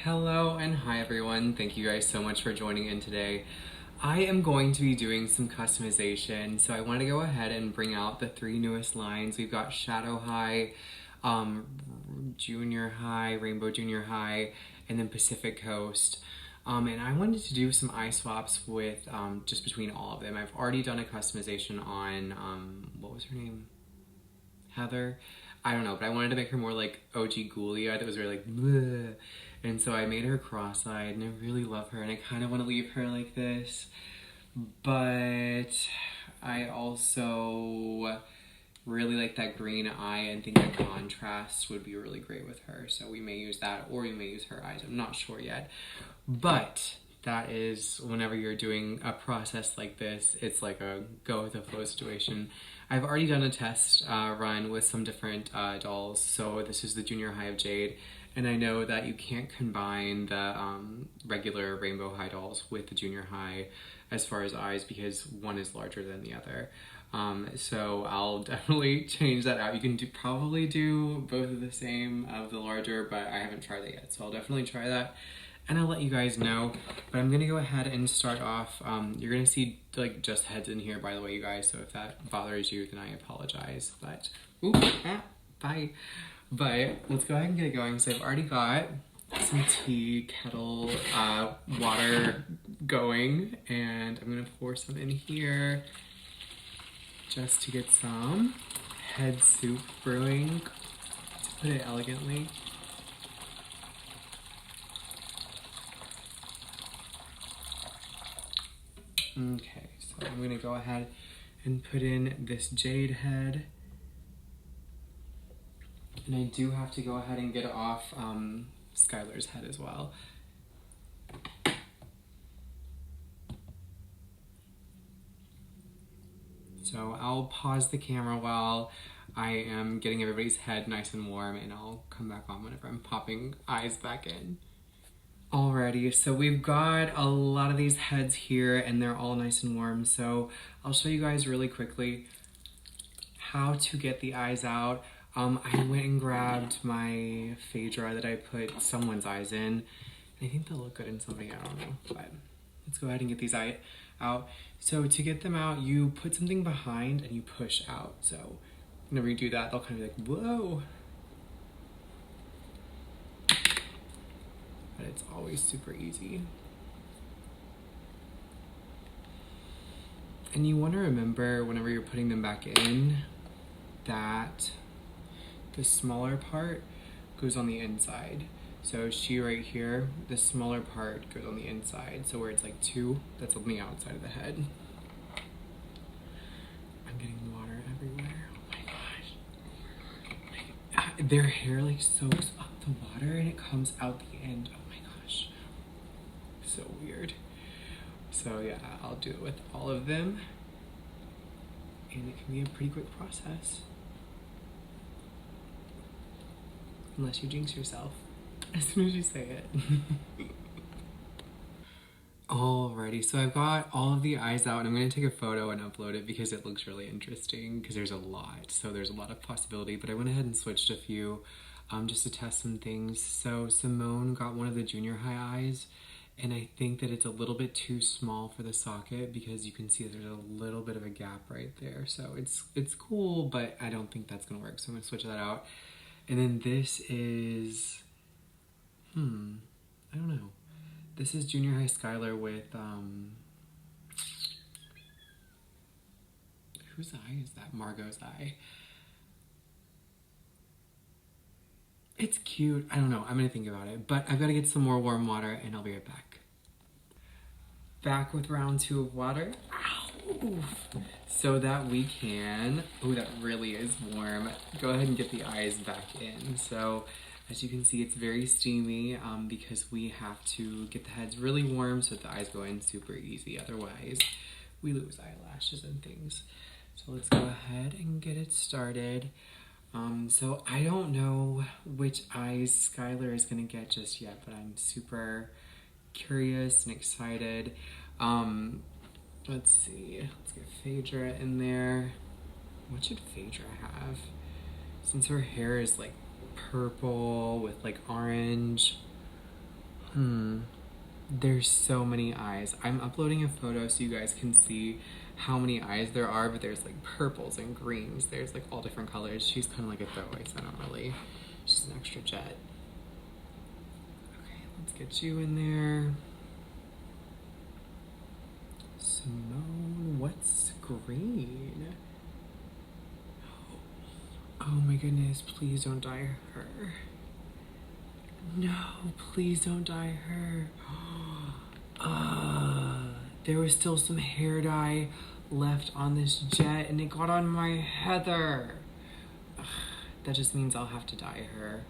Hello and hi everyone. Thank you guys so much for joining in today. I am going to be doing some customization, so I want to go ahead and bring out the three newest lines. We've got Shadow High, Junior High, Rainbow Junior High, and then Pacific Coast. And I wanted to do some eye swaps with just between all of them. I've already done a customization on, what was her name? Heather. I don't know, but I wanted to make her more like OG Ghoulie eye that was very like bleh. And so I made her cross-eyed and I really love her and I kind of want to leave her like this, but I also really like that green eye and think the contrast would be really great with her. So we may use that or we may use her eyes. I'm not sure yet, but that is whenever you're doing a process like this, it's like a go with the flow situation. I've already done a test run with some different dolls. So this is the Junior High of Jade. And I know that you can't combine the regular Rainbow High dolls with the Junior High as far as eyes because one is larger than the other. So I'll definitely change that out. You can probably do both of the same of the larger, but I haven't tried that yet. So I'll definitely try that and I'll let you guys know. But I'm gonna go ahead and start off. You're gonna see like just heads in here, by the way, you guys. So if that bothers you, then I apologize. But, bye. But let's go ahead and get it going. So I've already got some tea kettle water going, and I'm gonna pour some in here just to get some head soup brewing, to put it elegantly. Okay, so I'm gonna go ahead and put in this jade head. And I do have to go ahead and get off Skylar's head as well. So I'll pause the camera while I am getting everybody's head nice and warm, and I'll come back on whenever I'm popping eyes back in. Alrighty, so we've got a lot of these heads here and they're all nice and warm. So I'll show you guys really quickly how to get the eyes out. I went and grabbed my Phaedra that I put someone's eyes in. I think they'll look good in somebody, I don't know, but let's go ahead and get these eyes out. So to get them out, you put something behind and you push out. So whenever you do that, they'll kind of be like, whoa. But it's always super easy. And you want to remember whenever you're putting them back in that the smaller part goes on the inside. So she right here, the smaller part goes on the inside. So where it's like two, that's on the outside of the head. I'm getting water everywhere. Oh my gosh. Their hair like soaks up the water and it comes out the end. Oh my gosh. So weird. So yeah, I'll do it with all of them. And it can be a pretty quick process. Unless you jinx yourself as soon as you say it. Alrighty, so I've got all of the eyes out and I'm going to take a photo and upload it because it looks really interesting because there's a lot. So there's a lot of possibility, but I went ahead and switched a few just to test some things. So Simone got one of the Junior High eyes and I think that it's a little bit too small for the socket because you can see there's a little bit of a gap right there. So it's cool, but I don't think that's going to work. So I'm going to switch that out. And then this is, I don't know. This is Junior High Skylar with, whose eye is that? Margot's eye. It's cute. I don't know. I'm gonna think about it. But I've got to get some more warm water and I'll be right back. Back with round 2 of water. Ow! So that we can, oh, that really is warm. Go ahead and get the eyes back in. So as you can see, it's very steamy because we have to get the heads really warm so that the eyes go in super easy. Otherwise, we lose eyelashes and things. So let's go ahead and get it started. So I don't know which eyes Skylar is gonna get just yet, but I'm super curious and excited. Let's see, let's get Phaedra in there. What should Phaedra have? Since her hair is like purple with like orange. There's so many eyes. I'm uploading a photo so you guys can see how many eyes there are, but there's like purples and greens. There's like all different colors. She's kind of like a throwaway, so I don't really. She's an extra jet. Okay, let's get you in there. Simone, what's green? Oh my goodness, please don't dye her. No, please don't dye her. There was still some hair dye left on this jet and it got on my heather. That just means I'll have to dye her.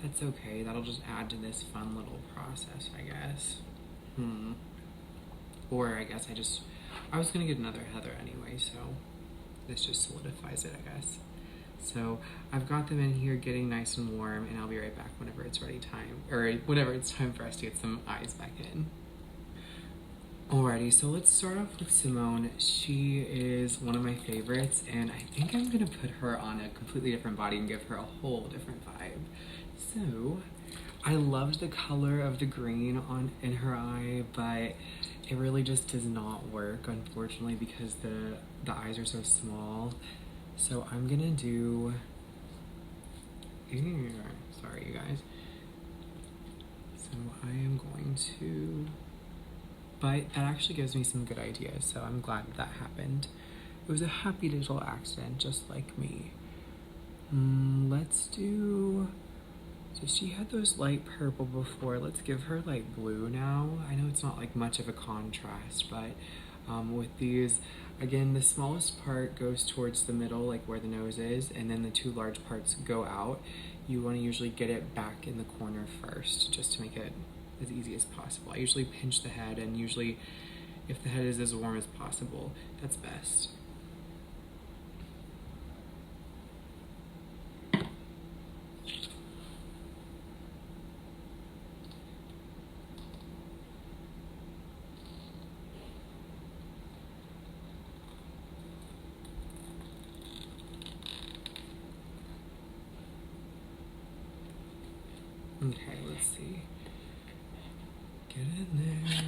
That's okay, that'll just add to this fun little process, I guess. Or I guess I was gonna get another heather anyway, so this just solidifies it, I guess. So I've got them in here getting nice and warm, and I'll be right back whenever it's time for us to get some eyes back in. Alrighty, so let's start off with Simone. She is one of my favorites, and I think I'm gonna put her on a completely different body and give her a whole different vibe. So I loved the color of the green in her eye, but it really just does not work, unfortunately, because the eyes are so small. So I'm gonna do, sorry you guys. So I am going to, but that actually gives me some good ideas, so I'm glad that happened. It was a happy little accident, just like me. Let's do, so she had those light purple before, let's give her light blue now. I know it's not like much of a contrast, but with these, again, the smallest part goes towards the middle, like where the nose is, and then the two large parts go out. You want to usually get it back in the corner first, just to make it as easy as possible. I usually pinch the head, and usually if the head is as warm as possible, that's best. Okay, let's see. Get in there.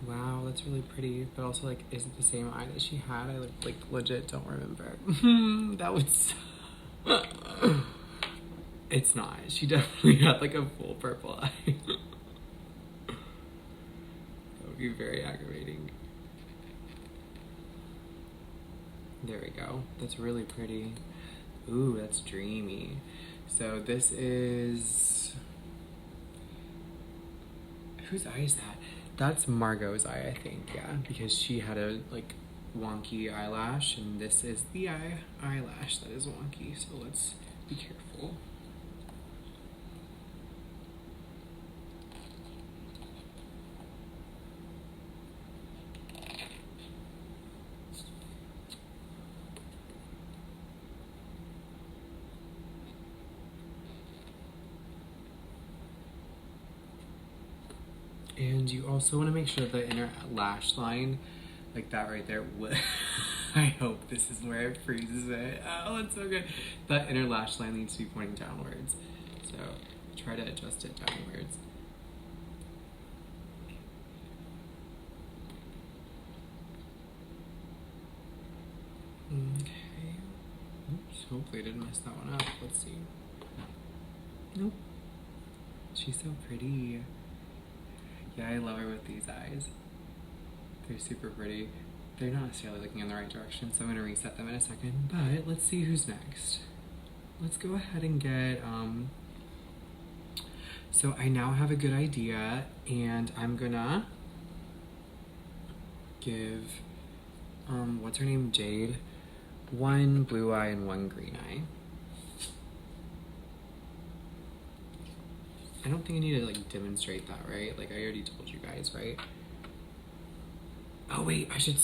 Wow, that's really pretty, but also like, is it the same eye that she had? I like legit don't remember. That was. It's not. She definitely had like a full purple eye. That would be very aggravating. There we go. That's really pretty. Ooh, that's dreamy. So this is, whose eye is that? That's Margot's eye, I think, yeah, because she had a like wonky eyelash, and this is the eyelash that is wonky, so let's be careful. And you also want to make sure the inner lash line, like that right there, I hope this is where it freezes it. Oh, it's so good. That inner lash line needs to be pointing downwards. So try to adjust it downwards. Okay. Oops, hopefully I didn't mess that one up. Let's see. Nope. She's so pretty. Yeah, I love her with these eyes. They're super pretty. They're not necessarily looking in the right direction, so I'm gonna reset them in a second, but let's see who's next. Let's go ahead and get, so I now have a good idea, and I'm gonna give, what's her name, Jade, one blue eye and one green eye. I don't think I need to like demonstrate that, right? Like I already told you guys, right? Oh wait, I should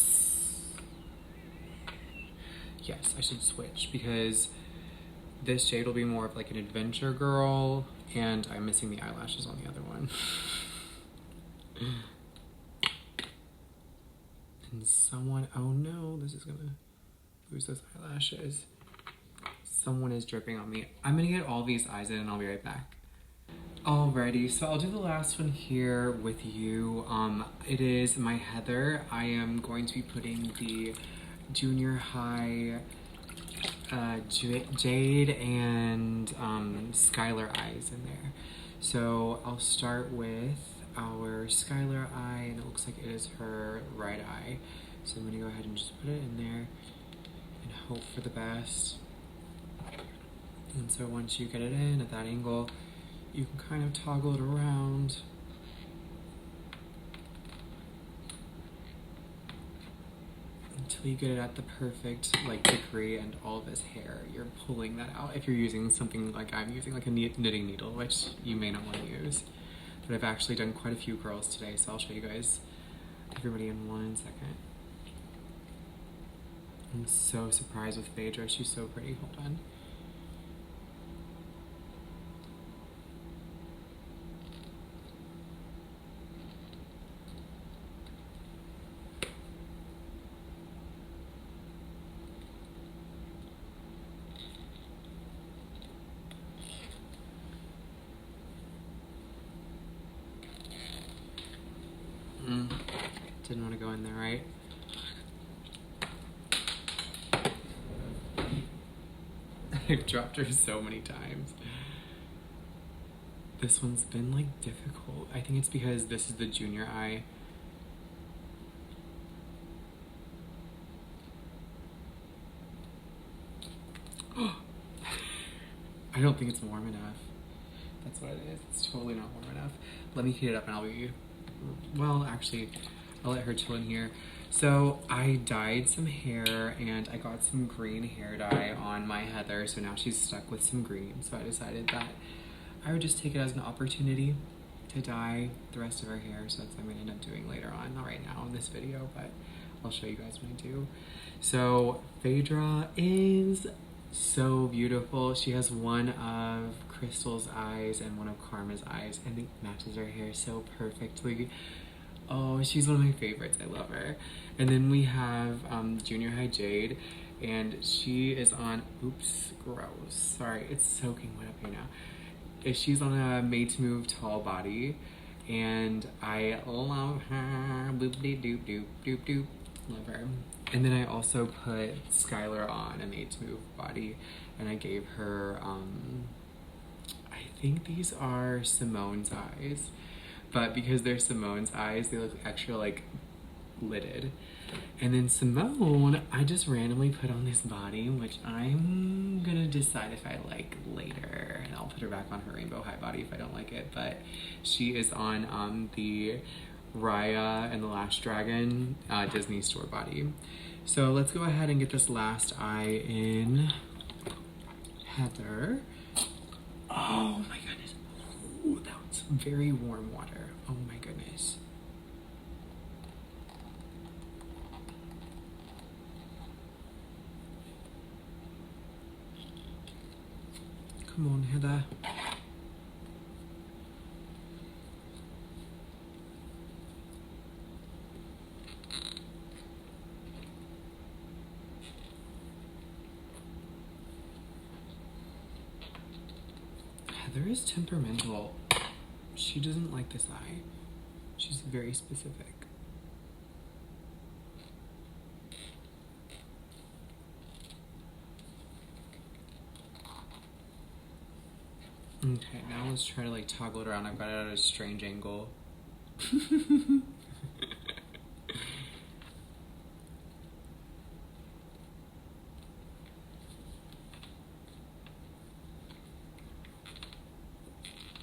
switch, because this shade will be more of like an adventure girl, and I'm missing the eyelashes on the other one. And someone, oh no, this is gonna lose those eyelashes. Someone is dripping on me. I'm gonna get all these eyes in and I'll be right back. Alrighty, so I'll do the last one here with you. It is my Heather. I am going to be putting the junior high Jade and Skylar eyes in there. So I'll start with our Skylar eye, and it looks like it is her right eye. So I'm gonna go ahead and just put it in there and hope for the best. And so once you get it in at that angle, you can kind of toggle it around. Until you get it at the perfect degree, and all of his hair, you're pulling that out. If you're using something like I'm using, like a knitting needle, which you may not want to use. But I've actually done quite a few girls today, so I'll show you guys everybody in 1 second. I'm so surprised with Phaedra. She's so pretty. Hold on. Didn't want to go in there, right? I've dropped her so many times. This one's been difficult. I think it's because this is the junior eye. I don't think it's warm enough. That's what it is. It's totally not warm enough. Let me heat it up and I'll be... Well, actually, I'll let her chill in here. So I dyed some hair and I got some green hair dye on my Heather. So now she's stuck with some green. So I decided that I would just take it as an opportunity to dye the rest of her hair. So that's what I'm going to end up doing later on. Not right now in this video, but I'll show you guys when I do. So Phaedra is so beautiful. She has one of Crystal's eyes and one of Karma's eyes, and it matches her hair so perfectly. Oh, she's one of my favorites. I love her. And then we have Junior High Jade, and she is on, oops, gross. Sorry, it's soaking wet up here now. She's on a Made to Move tall body, and I love her. Boop de doop doop doop doop. Love her. And then I also put Skylar on a Made to Move body, and I gave her, I think these are Simone's eyes, but because they're Simone's eyes, they look extra lidded. And then Simone, I just randomly put on this body, which I'm gonna decide if I like later, and I'll put her back on her rainbow high body if I don't like it. But she is on the Raya and the Last Dragon Disney store body. So let's go ahead and get this last eye in Heather. Oh my goodness. Ooh, that was very warm water. Oh my goodness. Come on, Heather. Heather is temperamental. She doesn't like this eye. She's very specific. Okay, now let's try to toggle it around. I've got it at a strange angle.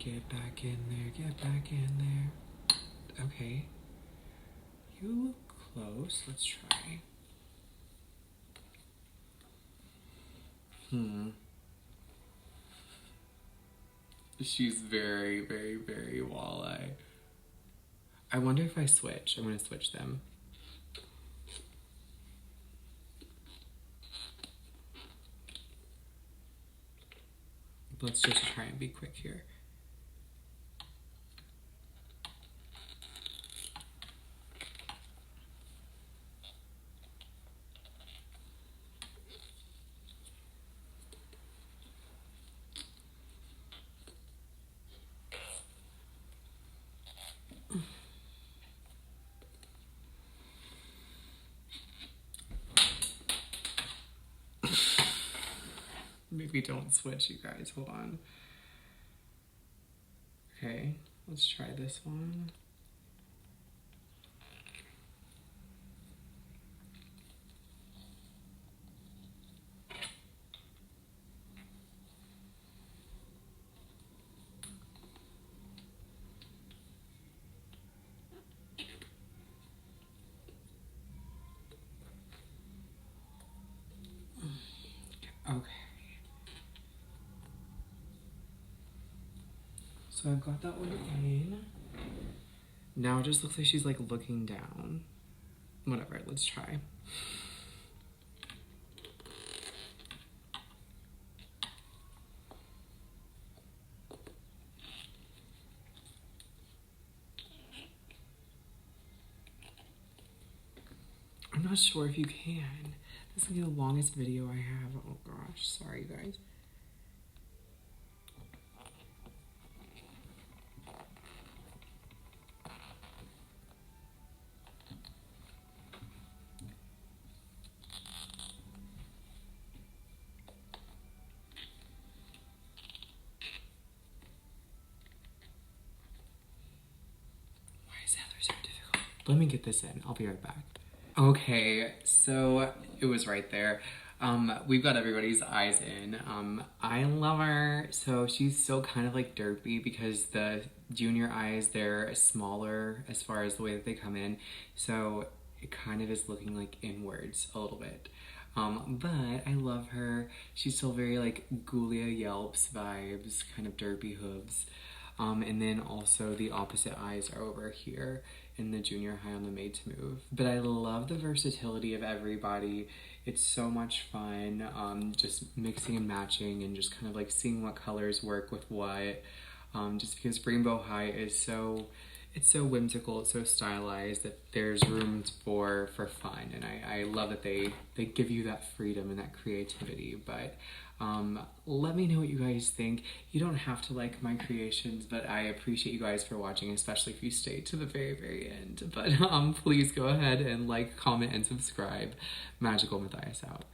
Get back in there, get back in there. Okay. You look close. Let's try. She's very, very, very walleye. I wonder if I switch. I'm gonna switch them. Let's just try and be quick here. Maybe don't switch, you guys. Hold on. Okay, let's try this one. Okay. So I've got that one in. Now it just looks like she's like looking down. Whatever, let's try. I'm not sure if you can. This is the longest video I have. Oh gosh, sorry guys. Why is Heather so difficult? Let me get this in. I'll be right back. Okay, so it was right there. We've got everybody's eyes in. I love her. So she's still kind of like derpy because the junior eyes, they're smaller as far as the way that they come in. So it kind of is looking like inwards a little bit. But I love her. She's still very like Ghoulia Yelps vibes, kind of derpy hooves. And then also the opposite eyes are over here in the junior high on the Made to Move. But I love the versatility of everybody. It's so much fun, just mixing and matching and just kind of like seeing what colors work with what. Just because Rainbow High is so, it's so whimsical, it's so stylized that there's room for fun. And I love that they give you that freedom and that creativity. But let me know what you guys think. You don't have to like my creations, but I appreciate you guys for watching, especially if you stayed to the very, very end. But please go ahead and like, comment, and subscribe. Magical Matthias out.